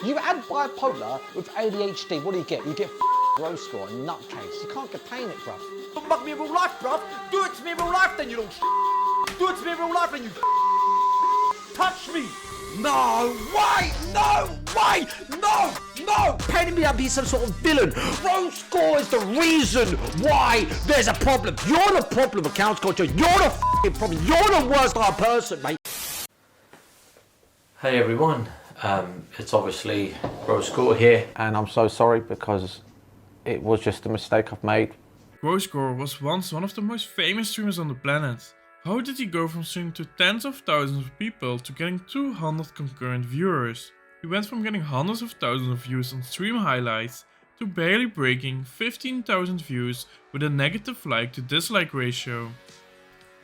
You add bipolar with ADHD, what do you get? You get Gross Gore and nutcase. You can't contain it, bruv. Don't mug me in real life, bruv. Do it to me in real life, then you don't do it to me in real life, then you touch me. No, why? No, why? No, no. Painting me up to be some sort of villain. Gross Gore is the reason why there's a problem. You're the problem of couch culture. You're the f***ing problem. You're the worst type of person, mate. Hey everyone, it's obviously Gross Gore here. And I'm so sorry because it was just a mistake I've made. Gross Gore was once one of the most famous streamers on the planet. How did he go from streaming to tens of thousands of people to getting 200 concurrent viewers? He went from getting hundreds of thousands of views on stream highlights to barely breaking 15,000 views with a negative like to dislike ratio.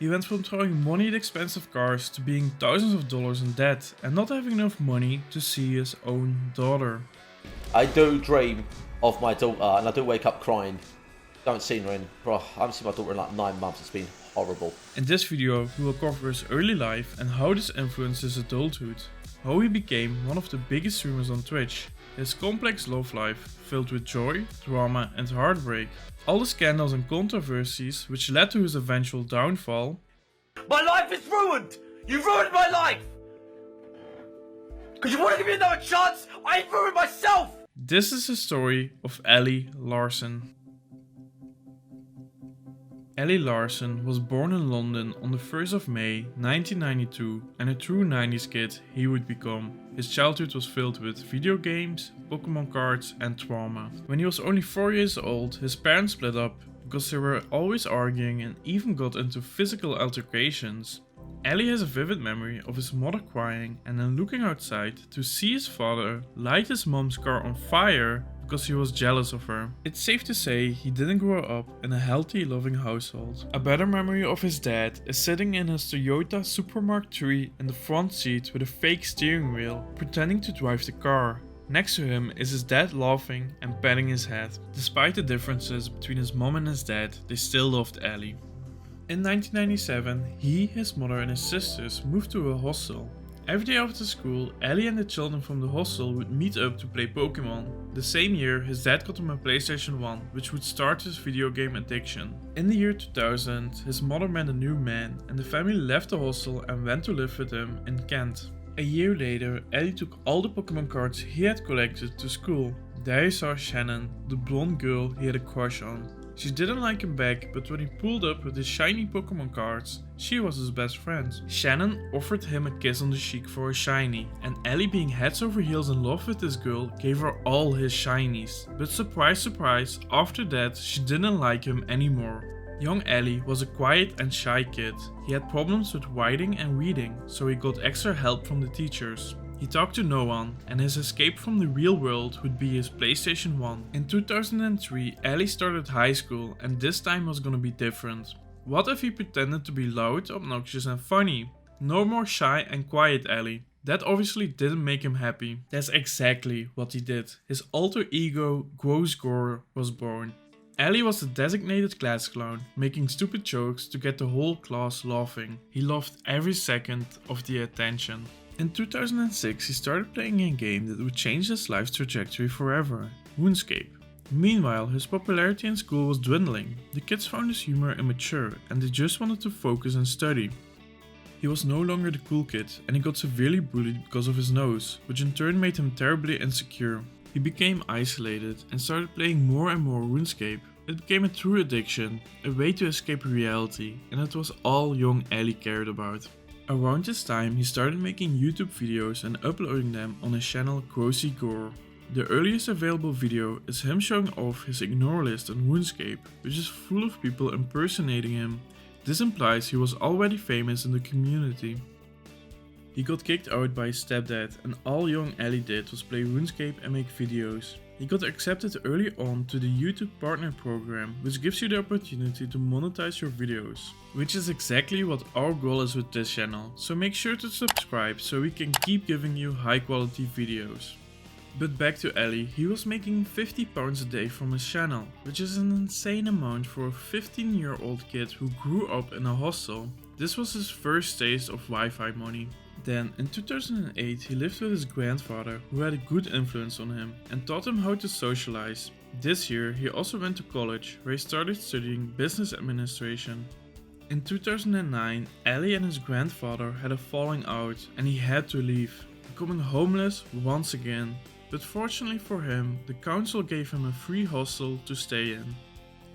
He went from throwing money at expensive cars to being thousands of dollars in debt and not having enough money to see his own daughter. I do dream of my daughter and I do wake up crying. Don't see her in, bro, I haven't seen my daughter in like 9 months, it's been horrible. In this video we will cover his early life and how this influenced his adulthood. How he became one of the biggest streamers on Twitch. His complex love life filled with joy, drama and heartbreak. All the scandals and controversies which led to his eventual downfall. My life is ruined. You ruined my life. Because you want to give me another chance? I ruined myself. This is the story of Ali Larson. Ali Larson was born in London on the 1st of May 1992 and a true 90s kid he would become. His childhood was filled with video games, Pokemon cards and trauma. When he was only 4 years old, his parents split up because they were always arguing and even got into physical altercations. Ali has a vivid memory of his mother crying and then looking outside to see his father light his mom's car on fire because he was jealous of her. It's safe to say he didn't grow up in a healthy, loving household. A better memory of his dad is sitting in his Toyota Supra Mark III in the front seat with a fake steering wheel, pretending to drive the car. Next to him is his dad laughing and patting his head. Despite the differences between his mom and his dad, they still loved Ali. In 1997, he, his mother and his sisters moved to a hostel. Every day after school, Ali and the children from the hostel would meet up to play Pokemon. The same year, his dad got him a PlayStation 1, which would start his video game addiction. In the year 2000, his mother met a new man and the family left the hostel and went to live with him in Kent. A year later, Ali took all the Pokemon cards he had collected to school. There he saw Shannon, the blonde girl he had a crush on. She didn't like him back, but when he pulled up with his shiny Pokemon cards, she was his best friend. Shannon offered him a kiss on the cheek for a shiny, and Ali, being heads over heels in love with this girl, gave her all his shinies. But surprise surprise, after that she didn't like him anymore. Young Ali was a quiet and shy kid. He had problems with writing and reading, so he got extra help from the teachers. He talked to no one, and his escape from the real world would be his PlayStation 1. In 2003, Ali started high school, and this time was gonna be different. What if he pretended to be loud, obnoxious and funny? No more shy and quiet Ali. That obviously didn't make him happy. That's exactly what he did. His alter ego, Gross Gore, was born. Ali was the designated class clown, making stupid jokes to get the whole class laughing. He loved every second of the attention. In 2006, he started playing a game that would change his life's trajectory forever, RuneScape. Meanwhile, his popularity in school was dwindling. The kids found his humor immature and they just wanted to focus and study. He was no longer the cool kid and he got severely bullied because of his nose, which in turn made him terribly insecure. He became isolated and started playing more and more RuneScape. It became a true addiction, a way to escape reality, and it was all young Ali cared about. Around this time, he started making YouTube videos and uploading them on his channel Gross Gore. The earliest available video is him showing off his ignore list on RuneScape, which is full of people impersonating him. This implies he was already famous in the community. He got kicked out by his stepdad, and all young Ali did was play RuneScape and make videos. He got accepted early on to the YouTube Partner Program, which gives you the opportunity to monetize your videos. Which is exactly what our goal is with this channel, so make sure to subscribe so we can keep giving you high quality videos. But back to Ali, he was making £50 a day from his channel, which is an insane amount for a 15-year-old kid who grew up in a hostel. This was his first taste of Wi-Fi money. Then in 2008 he lived with his grandfather, who had a good influence on him and taught him how to socialize. This year he also went to college, where he started studying business administration. In 2009, Ali and his grandfather had a falling out and he had to leave, becoming homeless once again. But fortunately for him, the council gave him a free hostel to stay in.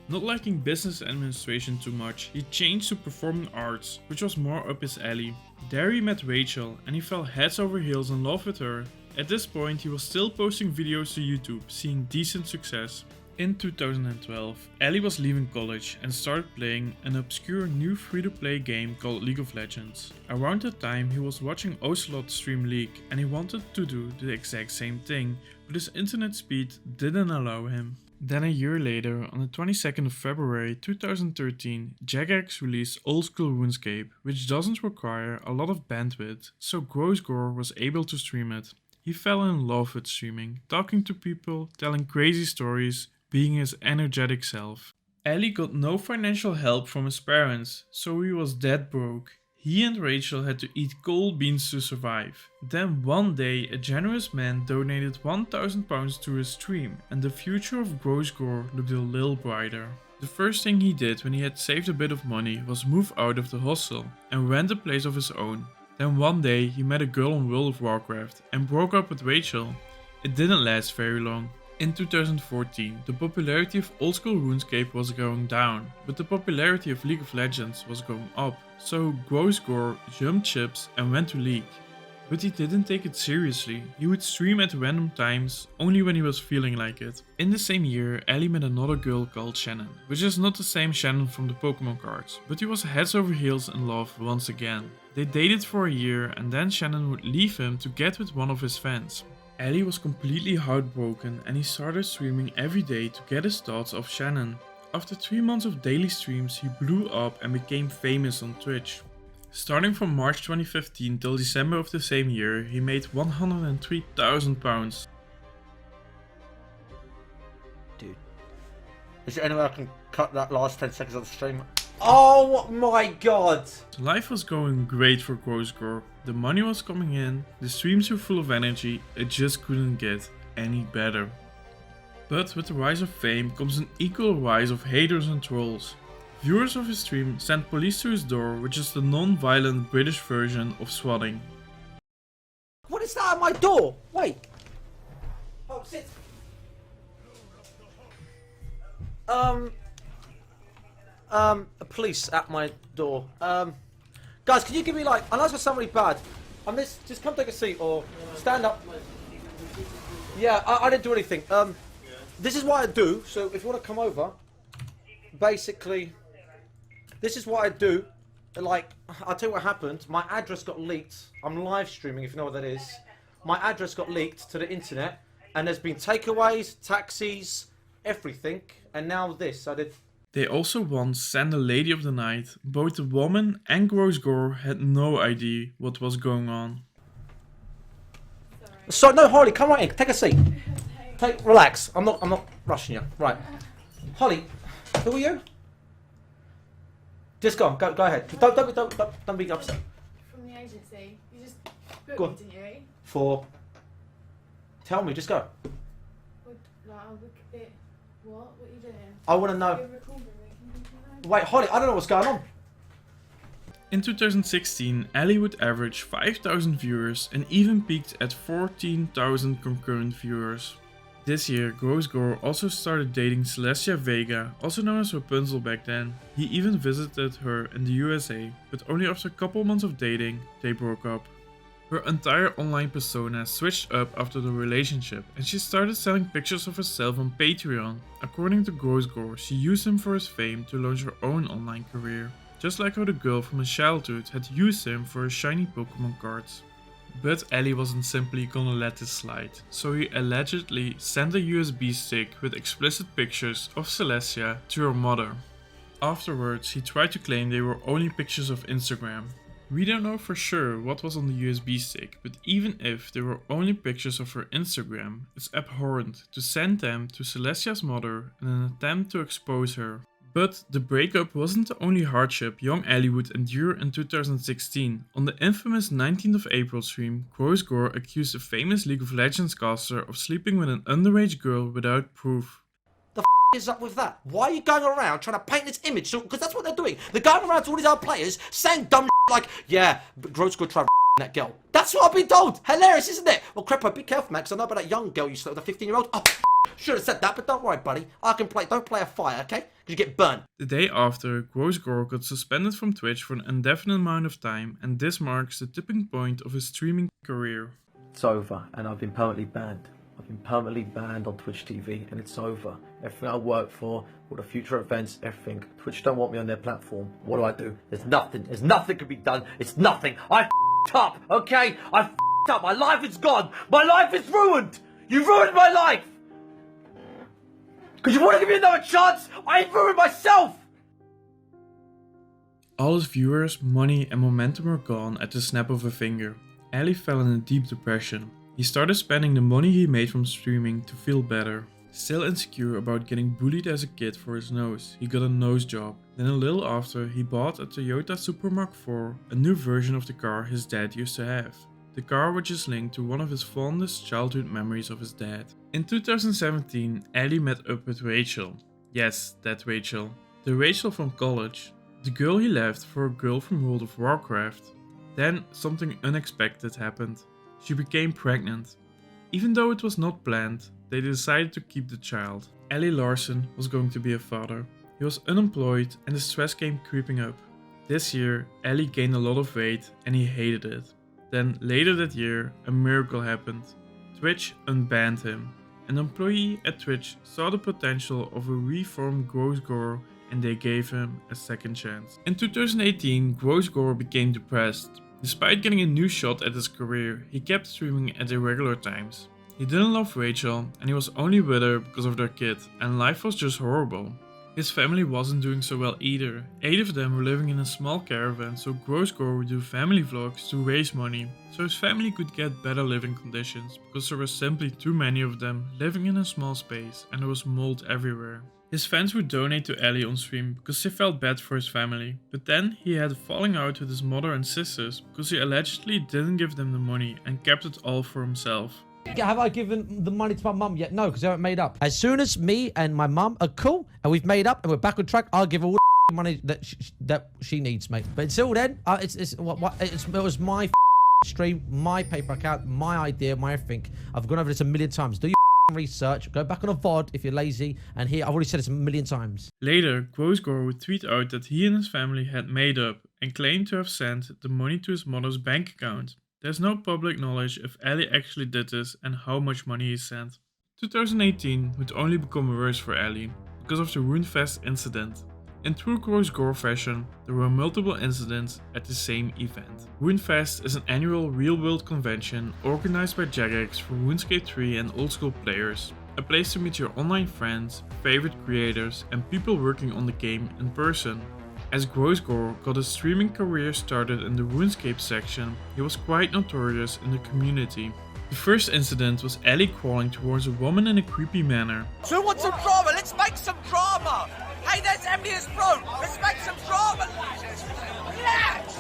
Not liking business administration too much, he changed to performing arts, which was more up his alley. There he met Rachel and he fell heads over heels in love with her. At this point he was still posting videos to YouTube, seeing decent success. In 2012, Ali was leaving college and started playing an obscure new free-to-play game called League of Legends. Around that time he was watching Ocelot stream League and he wanted to do the exact same thing, but his internet speed didn't allow him. Then a year later, on the 22nd of February 2013, Jagex released Old School RuneScape, which doesn't require a lot of bandwidth, so Gross Gore was able to stream it. He fell in love with streaming, talking to people, telling crazy stories, being his energetic self. Ali got no financial help from his parents, so he was dead broke. He and Rachel had to eat cold beans to survive. Then one day a generous man donated £1,000 to his stream and the future of Gross Gore looked a little brighter. The first thing he did when he had saved a bit of money was move out of the hostel and rent a place of his own. Then one day he met a girl on World of Warcraft and broke up with Rachel. It didn't last very long. In 2014, the popularity of Old School RuneScape was going down, but the popularity of League of Legends was going up, so Gross Gore jumped ships and went to League. But he didn't take it seriously, he would stream at random times, only when he was feeling like it. In the same year, Ali met another girl called Shannon, which is not the same Shannon from the Pokemon cards, but he was heads over heels in love once again. They dated for a year and then Shannon would leave him to get with one of his fans. Ali was completely heartbroken and he started streaming every day to get his thoughts off Shannon. After 3 months of daily streams, he blew up and became famous on Twitch. Starting from March 2015 till December of the same year, he made £103,000. Dude. Is there any way I can cut that last 10 seconds of the stream? Oh my god! Life was going great for Gross Gore. The money was coming in, the streams were full of energy, it just couldn't get any better. But with the rise of fame comes an equal rise of haters and trolls. Viewers of his stream sent police to his door, which is the non-violent British version of swatting. What is that at my door? Wait. Oh, sit. Police at my door. Guys, can you give me like, I know it's somebody bad. Just come take a seat or stand up. Yeah, I didn't do anything. This is what I do. So if you want to come over, basically, this is what I do. Like, I'll tell you what happened. My address got leaked. I'm live streaming, if you know what that is. My address got leaked to the internet, and there's been takeaways, taxis, everything, and now this. I did. They also once sent a Lady of the Night. Both the woman and Gross Gore had no idea what was going on. So no, Holly, come right in. Take a seat. Relax. I'm not rushing you. Right, Holly, who are you? Just go ahead. Don't be upset. From the agency. You just Go booked on. me, didn't you? Tell me. Just go. What, like, what are you doing? I want to know. You're recording me. Can you know? Wait, Holly, I don't know what's going on. In 2016, Ali would average 5,000 viewers and even peaked at 14,000 concurrent viewers. This year, Gross Gore also started dating Celestia Vega, also known as Rapunzel back then. He even visited her in the USA, but only after a couple months of dating, they broke up. Her entire online persona switched up after the relationship and she started selling pictures of herself on Patreon. According to Gross Gore, she used him for his fame to launch her own online career, just like how the girl from his childhood had used him for his shiny Pokemon cards. But Ali wasn't simply gonna let this slide, so he allegedly sent a USB stick with explicit pictures of Celestia to her mother. Afterwards, he tried to claim they were only pictures of Instagram. We don't know for sure what was on the USB stick, but even if they were only pictures of her Instagram, it's abhorrent to send them to Celestia's mother in an attempt to expose her. But the breakup wasn't the only hardship young Ali would endure in 2016. On the infamous 19th of April stream, Gross Gore accused a famous League of Legends caster of sleeping with an underage girl without proof. Is up with that? Why are you going around trying to paint this image? Because that's what they're doing. They're going around to all these other players saying dumb like, yeah, Gross Gore tried that girl. That's what I've been told. Hilarious, isn't it? Well, Crepo, be careful, man, because I know about that young girl you slept with, a 15-year-old. Oh, should have said that, but don't worry, buddy. I can play. Don't play a fire, okay? Because you get burnt. The day after, Gross Gore got suspended from Twitch for an indefinite amount of time, and this marks the tipping point of his streaming career. It's over, and I've been permanently banned. I've been permanently banned on Twitch TV, and it's over. Everything I work for, all the future events, everything. Twitch don't want me on their platform. What do? There's nothing. There's nothing can be done. It's nothing. I f***ed up, okay? I f***ed up. My life is gone. My life is ruined. You ruined my life. Because you want to give me another chance? I ruined myself. All his viewers, money and momentum were gone at the snap of a finger. Ali fell in a deep depression. He started spending the money he made from streaming to feel better. Still insecure about getting bullied as a kid for his nose, he got a nose job. Then a little after, he bought a Toyota Supra Mark IV, a new version of the car his dad used to have. The car which is linked to one of his fondest childhood memories of his dad. In 2017, Ali met up with Rachel. Yes, that Rachel. The Rachel from college. The girl he left for a girl from World of Warcraft. Then something unexpected happened. She became pregnant. Even though it was not planned, they decided to keep the child. Ali Larson was going to be a father. He was unemployed and the stress came creeping up. This year, Ali gained a lot of weight and he hated it. Then later that year, a miracle happened. Twitch unbanned him. An employee at Twitch saw the potential of a reformed Gross Gore and they gave him a second chance. In 2018, Gross Gore became depressed. Despite getting a new shot at his career, he kept streaming at irregular times. He didn't love Rachel and he was only with her because of their kid, and life was just horrible. His family wasn't doing so well either. 8 of them were living in a small caravan, so Gross Gore would do family vlogs to raise money, so his family could get better living conditions, because there were simply too many of them living in a small space and there was mold everywhere. His fans would donate to Ali on stream because they felt bad for his family, but then he had a falling out with his mother and sisters because he allegedly didn't give them the money and kept it all for himself. Have I given the money to my mum yet? No, because I haven't made up. As soon as me and my mum are cool and we've made up and we're back on track, I'll give her all the money that she needs, mate. But until then, it was my stream, my paper account, my idea, my everything. I've gone over this a million times. Do your research, go back on a VOD if you're lazy, and here, I've already said this a million times. Later, Gross Gore would tweet out that he and his family had made up and claimed to have sent the money to his mother's bank account. There's no public knowledge if Ali actually did this and how much money he sent. 2018 would only become worse for Ali because of the RuneFest incident. In true Gross Gore fashion, there were multiple incidents at the same event. RuneFest is an annual real-world convention organized by Jagex for RuneScape 3 and old school players. A place to meet your online friends, favorite creators and people working on the game in person. As Gross Gore got his streaming career started in the RuneScape section, he was quite notorious in the community. The first incident was Ali crawling towards a woman in a creepy manner. So who wants some drama? Let's make some drama! Hey, there's Emilius Pro! Let's make some drama! Relax!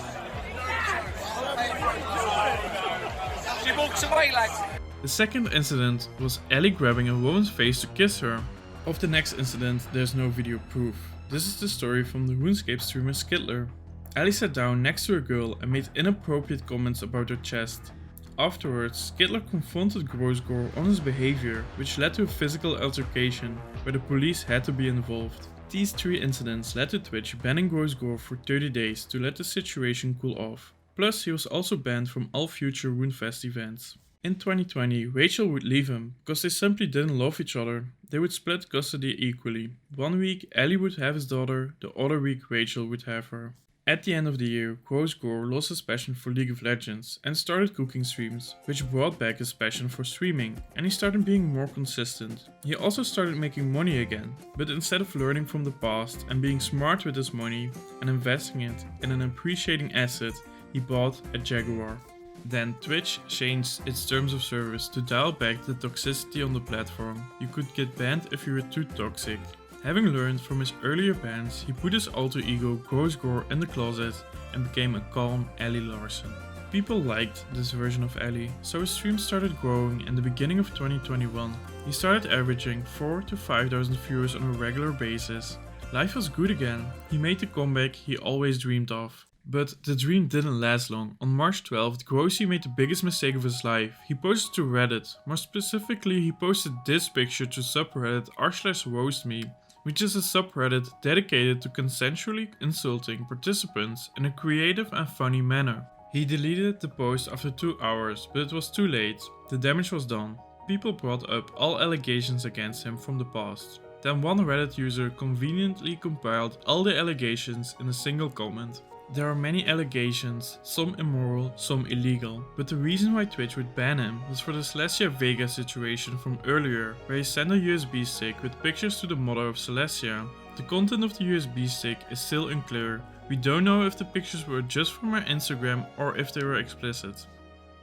She walks away, lads! The second incident was Ali grabbing a woman's face to kiss her. Of the next incident, there's no video proof. This is the story from the RuneScape streamer Skittler. Ali sat down next to a girl and made inappropriate comments about her chest. Afterwards, Skittler confronted Gross Gore on his behavior, which led to a physical altercation, where the police had to be involved. These 3 incidents led to Twitch banning Gross Gore for 30 days to let the situation cool off. Plus, he was also banned from all future RuneFest events. In 2020, Rachel would leave him because they simply didn't love each other. They would split custody equally. One week Ali would have his daughter, the other week Rachel would have her. At the end of the year, Gross Gore lost his passion for League of Legends and started cooking streams, which brought back his passion for streaming, and he started being more consistent. He also started making money again, but instead of learning from the past and being smart with his money and investing it in an appreciating asset, he bought a Jaguar. Then Twitch changed its terms of service to dial back the toxicity on the platform. You could get banned if you were too toxic. Having learned from his earlier bands, he put his alter ego Gross Gore in the closet and became a calm Ali Larson. People liked this version of Ali, so his streams started growing. In the beginning of 2021. He started averaging 4,000 to 5,000 viewers on a regular basis. Life was good again. He made the comeback he always dreamed of. But the dream didn't last long. On March 12th, Grossy made the biggest mistake of his life. He posted to Reddit. More specifically, he posted this picture to subreddit r/roastme, which is a subreddit dedicated to consensually insulting participants in a creative and funny manner. He deleted the post after 2 hours, but it was too late. The damage was done. People brought up all allegations against him from the past. Then one Reddit user conveniently compiled all the allegations in a single comment. There are many allegations, some immoral, some illegal, but the reason why Twitch would ban him was for the Celestia Vega situation from earlier, where he sent a USB stick with pictures to the mother of Celestia. The content of the USB stick is still unclear. We don't know if the pictures were just from her Instagram or if they were explicit.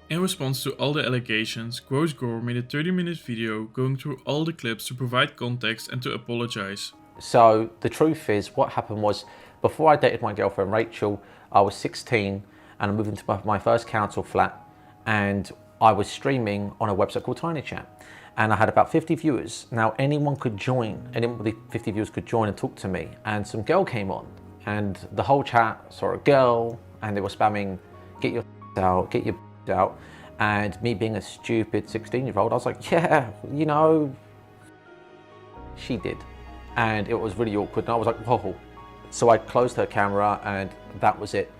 In response to all the allegations, Gross Gore made a 30-minute video going through all the clips to provide context and to apologize. So the truth is, what happened was, before I dated my girlfriend Rachel, I was 16 and I moved into my first council flat, and I was streaming on a website called TinyChat, and I had about 50 viewers. Now anyone could join, anybody 50 viewers could join and talk to me, and some girl came on, and the whole chat saw a girl and they were spamming, get your out, get your out, and me being a stupid 16-year-old, I was like, yeah, you know, she did. And it was really awkward, and I was like, whoa. So I closed her camera and that was it.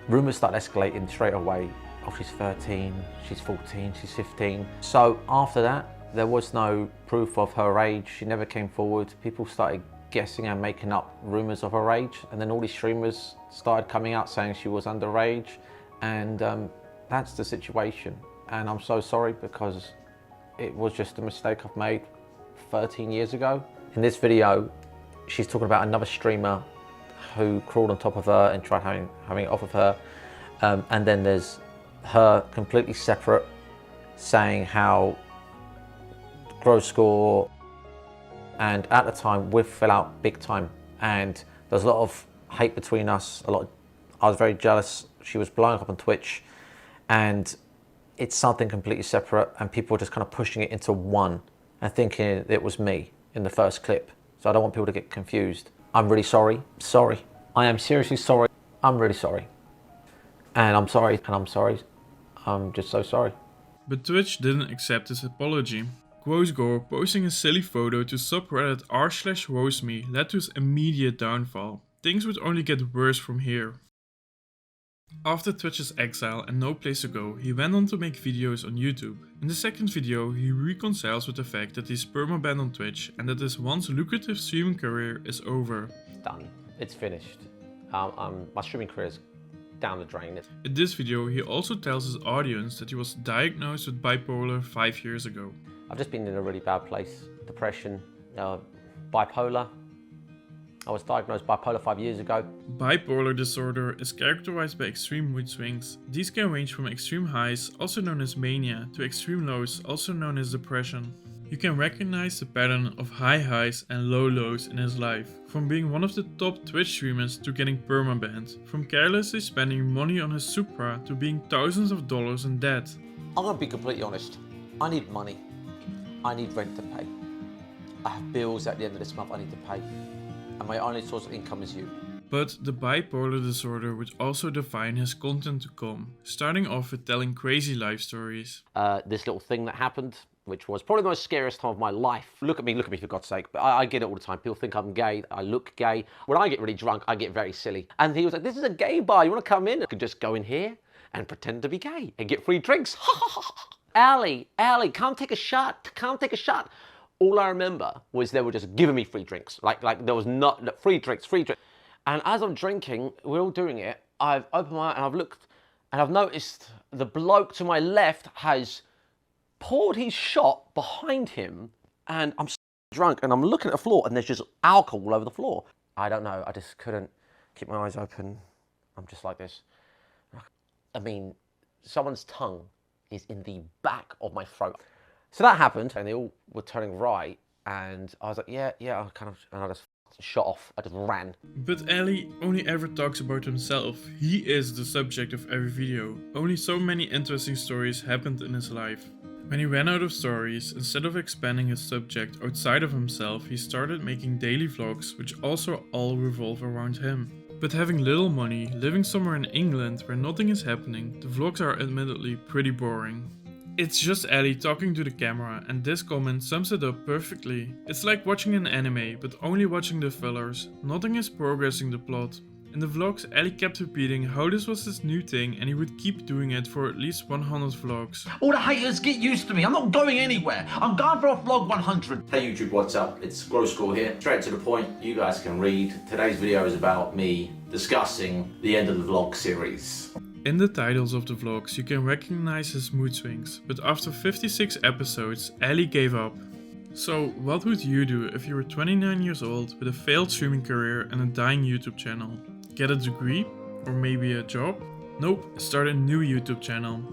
Rumors started escalating straight away. Oh, she's 13, she's 14, she's 15. So after that, there was no proof of her age. She never came forward. People started guessing and making up rumors of her age. And then all these streamers started coming out saying she was underage. And that's the situation. And I'm so sorry, because it was just a mistake I've made 13 years ago. In this video, she's talking about another streamer who crawled on top of her and tried having it off of her. And then there's her completely separate saying how Gross Gore, and at the time we fell out big time, and there's a lot of hate between us. I was very jealous. She was blowing up on Twitch, and it's something completely separate, and people were just kind of pushing it into one and thinking it was me in the first clip. So I don't want people to get confused. I'm really sorry. Sorry. I am seriously sorry. I'm really sorry. And I'm sorry. And I'm sorry. I'm just so sorry. But Twitch didn't accept his apology. Gross Gore posting a silly photo to subreddit r/roastme led to his immediate downfall. Things would only get worse from here. After Twitch's exile and no place to go, he went on to make videos on YouTube. In the second video, he reconciles with the fact that he's permabanned on Twitch and that his once lucrative streaming career is over. Done. It's finished. My streaming career is down the drain. In this video, he also tells his audience that he was diagnosed with bipolar 5 years ago. I've just been in a really bad place. Depression, bipolar. I was diagnosed bipolar 5 years ago. Bipolar disorder is characterized by extreme mood swings. These can range from extreme highs, also known as mania, to extreme lows, also known as depression. You can recognize the pattern of high highs and low lows in his life. From being one of the top Twitch streamers to getting permabanned. From carelessly spending money on his Supra to being thousands of dollars in debt. I'm gonna be completely honest. I need money. I need rent to pay. I have bills at the end of this month I need to pay. And my only source of income is you. But the bipolar disorder would also define his content to come, starting off with telling crazy life stories. This little thing that happened, which was probably the most scariest time of my life. Look at me for God's sake. But I get it all the time. People think I'm gay, I look gay. When I get really drunk, I get very silly. And he was like, this is a gay bar, you wanna come in? I could just go in here and pretend to be gay and get free drinks. Ali, come take a shot, All I remember was they were just giving me free drinks. Like there was not free drinks. And as I'm drinking, we're all doing it, I've opened my eye and I've looked and I've noticed the bloke to my left has poured his shot behind him, and I'm drunk and I'm looking at the floor and there's just alcohol all over the floor. I don't know, I just couldn't keep my eyes open. I'm just like this. I mean, someone's tongue is in the back of my throat. So that happened and they all were turning right, And I was like, yeah, and I just shot off. I just ran. But Ali only ever talks about himself. He is the subject of every video. Only so many interesting stories happened in his life. When he ran out of stories, instead of expanding his subject outside of himself, he started making daily vlogs, which also all revolve around him. But having little money, living somewhere in England where nothing is happening, the vlogs are admittedly pretty boring. It's just Ali talking to the camera, and this comment sums it up perfectly. It's like watching an anime, but only watching the fillers. Nothing is progressing the plot. In the vlogs, Ali kept repeating how this was his new thing, and he would keep doing it for at least 100 vlogs. All the haters get used to me. I'm not going anywhere. I'm going for a vlog 100. Hey YouTube, what's up? It's Gross Gore here. Straight to the point, you guys can read. Today's video is about me discussing the end of the vlog series. In the titles of the vlogs, you can recognize his mood swings, but after 56 episodes, Ali gave up. So, what would you do if you were 29 years old with a failed streaming career and a dying YouTube channel? Get a degree? Or maybe a job? Nope, start a new YouTube channel.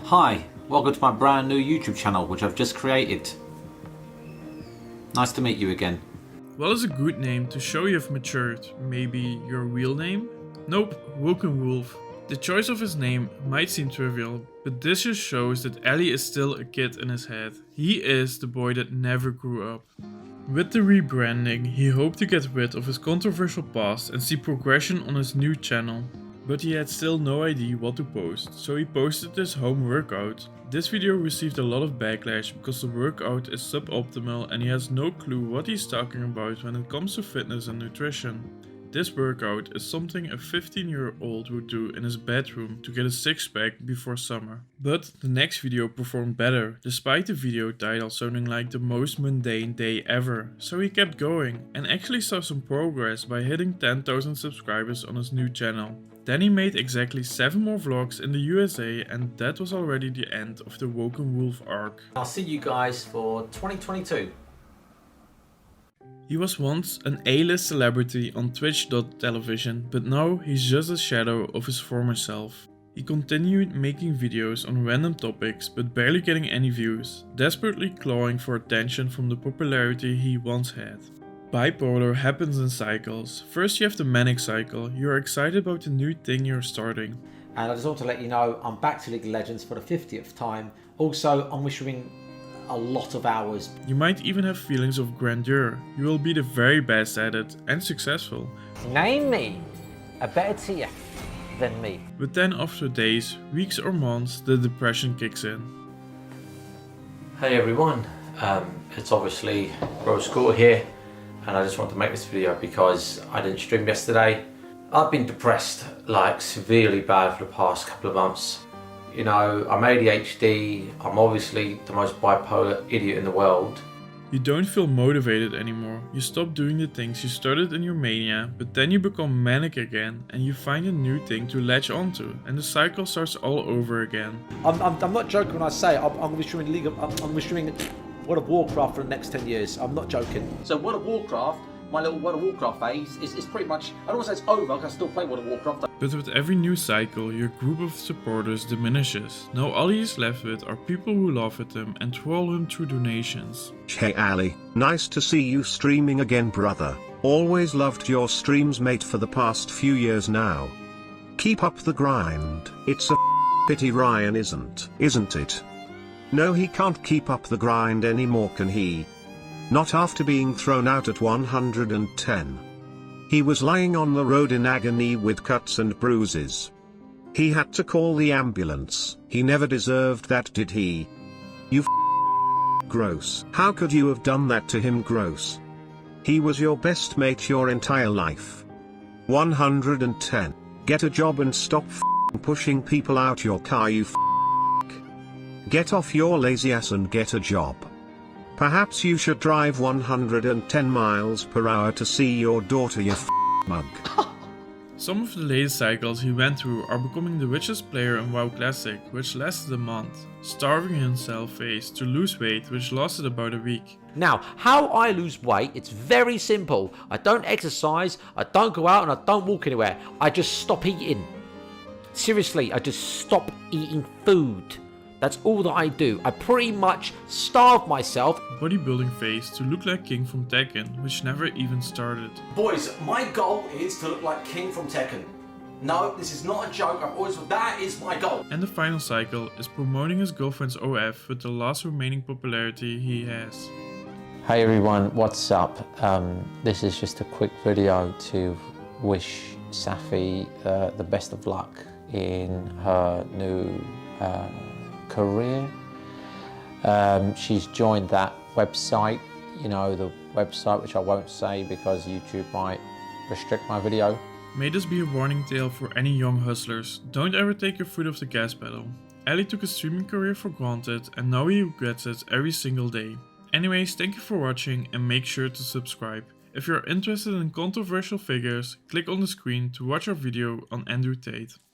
Hi, welcome to my brand new YouTube channel, which I've just created. Nice to meet you again. What is a good name to show you have matured? Maybe your real name? Nope, Woken Wolf. The choice of his name might seem trivial, but this just shows that Ali is still a kid in his head. He is the boy that never grew up. With the rebranding, he hoped to get rid of his controversial past and see progression on his new channel. But he had still no idea what to post, so he posted his home workout. This video received a lot of backlash because the workout is suboptimal and he has no clue what he's talking about when it comes to fitness and nutrition. This workout is something a 15-year-old would do in his bedroom to get a six-pack before summer. But the next video performed better, despite the video title sounding like the most mundane day ever. So he kept going and actually saw some progress by hitting 10,000 subscribers on his new channel. Then he made exactly 7 more vlogs in the USA, and that was already the end of the Woken Wolf arc. I'll see you guys for 2022. He was once an A-list celebrity on Twitch.television, but now he's just a shadow of his former self. He continued making videos on random topics, but barely getting any views, desperately clawing for attention from the popularity he once had. Bipolar happens in cycles. First you have the manic cycle, you are excited about the new thing you're starting. And I just want to let you know, I'm back to League of Legends for the 50th time. Also, I'm wishing a lot of hours. You might even have feelings of grandeur. You will be the very best at it and successful. Name me a better TF than me. But then after days, weeks or months, the depression kicks in. Hey everyone, it's obviously Gross Gore here, and I just want to make this video because I didn't stream yesterday. I've been depressed, like severely bad for the past couple of months. You know, I'm ADHD, I'm obviously the most bipolar idiot in the world. You don't feel motivated anymore. You stop doing the things you started in your mania, but then you become manic again and you find a new thing to latch onto, and the cycle starts all over again. I'm not joking when I say I'm going to be streaming I'm streaming World of Warcraft for the next 10 years. I'm not joking. So World of Warcraft, my little World of Warcraft phase is pretty much, I don't want to say it's over, because I still play World of Warcraft. But with every new cycle, your group of supporters diminishes. Now all he is left with are people who laugh at him and troll him through donations. Hey Ali, nice to see you streaming again, brother. Always loved your streams, mate, for the past few years now. Keep up the grind. It's a pity Ryan isn't it? No, he can't keep up the grind anymore, can he? Not after being thrown out at 110. He was lying on the road in agony with cuts and bruises. He had to call the ambulance. He never deserved that, did he? You Gross. How could you have done that to him, Gross? He was your best mate your entire life. 110. Get a job and stop pushing people out your car, you Get off your lazy ass and get a job. Perhaps you should drive 110 miles per hour to see your daughter, you mug. Some of the latest cycles he went through are becoming the richest player in WoW Classic, which lasted a month, starving himself phase to lose weight, which lasted about a week. Now, how I lose weight, it's very simple. I don't exercise, I don't go out, and I don't walk anywhere. I just stop eating. Seriously, I just stop eating food. That's all that I do. I pretty much starve myself. Bodybuilding phase to look like King from Tekken, which never even started. Boys, my goal is to look like King from Tekken. No, this is not a joke. That is my goal. And the final cycle is promoting his girlfriend's OF with the last remaining popularity he has. Hey everyone, what's up? This is just a quick video to wish Safi the best of luck in her new career. She's joined that website, you know, the website which I won't say because YouTube might restrict my video. May this be a warning tale for any young hustlers. Don't ever take your foot off the gas pedal. Ali took his streaming career for granted and now he regrets it every single day. Anyways, thank you for watching and make sure to subscribe. If you're interested in controversial figures, click on the screen to watch our video on Andrew Tate.